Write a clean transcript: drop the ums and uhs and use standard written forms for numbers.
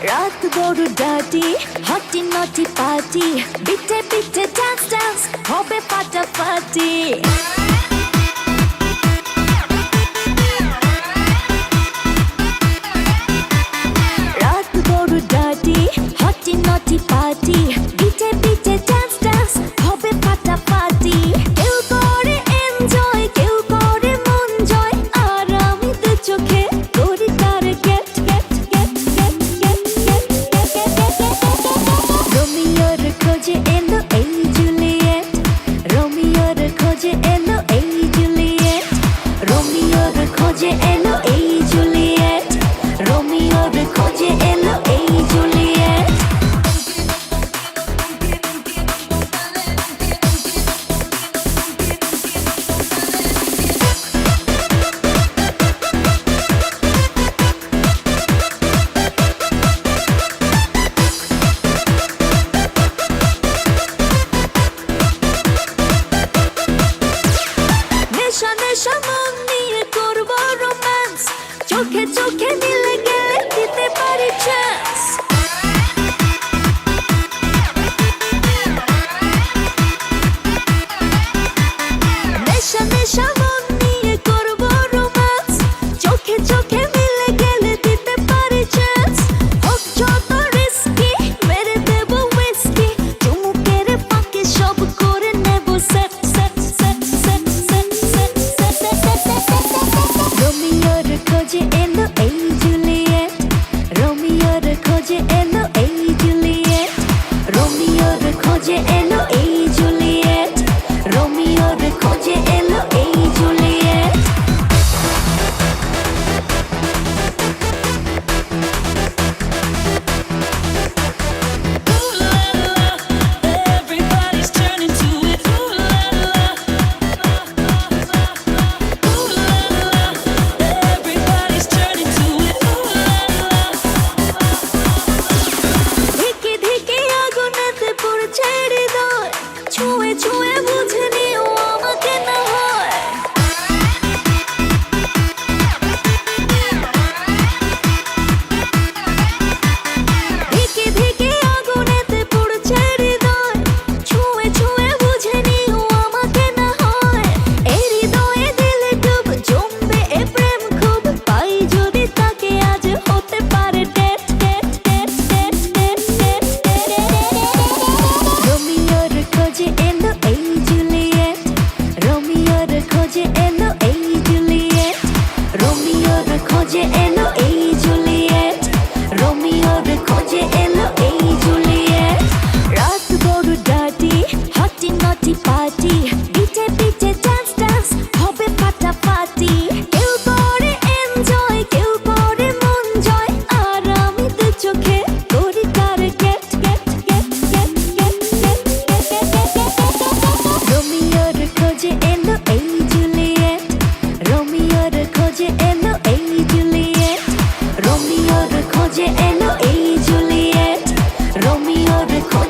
রাত বড় ডাটি হটি নটি পার্টি বিটে বিটে ডান্স ডান্স হবে ফাটাফাটি রাত বড় ডাটি হটি নটি পার্টি বিটে বিটে ডান্স ডান্স হবে ফাটাফাটি কেউ করে এনজয় কেউ করে মন জয় আর আমি তো চোখে করি তার get get get get get get রোমিওর খোঁজে এলো এই জুলিয়েট রোমিওর খোঁজে এলো এই জুলিয়েট রোমিওর খোঁজে এলো এই জুলিয়েট রোমিওর খোঁজে এলো এই জুলিয়েট নেশা নেশা মন নিয়ে করবো রোম্যান্স চোখে চোখে মিলে গেলে দিতে পারি চান্স নেশা নেশা মন নিয়ে করবো রোম্যান্স চোখে চোখে মিলে গেলে দিতে পারি চান্স হোক যত রিস্কি মেরে দেবো উইস্কি চুমুকের ফাঁকে সব করে নেবো set set set set set set রোমিওর খোঁজে এলো এই জুলিয়েট রোমিওর খোঁজে এলো এই জুলিয়েট রোমিওর খোঁজে এলো এই জুলিয়েট রোমিওর খোঁজে এলো এই Juliet Everybody's turning to it. Ooh la la. Ooh la la. Everybody's turning to it. Ooh la la. ধিকে ধিকে আগুনেতে পড়ছে হৃদয় ছুঁয়ে ছুঁয়ে বুঝে নিও আমাকে না হয় ধিকে ধিকে আগুনেতে পড়ছে হৃদয় ছুঁয়ে ছুঁয়ে বুঝে নিও আমাকে না হয় এই হৃদয়ে দিলে ডুব জমবে এ প্রেম খুব পাই যদি তাকে আজ হতে পারে date date date date date date রোমিওর খোঁজে এলো এই জুলিয়েট রোমিওর খোঁজে এলো এই জুলিয়েট রোমিওর খোঁজে এলো এই জুলিয়েট রোমিওর খোঁজে এলো এই জুলিয়েট রাত বড় ডাটি হটি নটি পার্টি বিটে বিটে ডান্স ডান্স হবে ফাটাফাটি কেউ করে এনজয় কেউ করে মন জয় আর আমি তো চোখে করি তার get get get get get get get রোমিওর খোঁজে এলো এই জুলিয়েট রোমিওর খোঁজে এলো এই জুলিয়েট রোমিওর খোঁজে এলো এই জুলিয়েট রোমিওর খোঁজে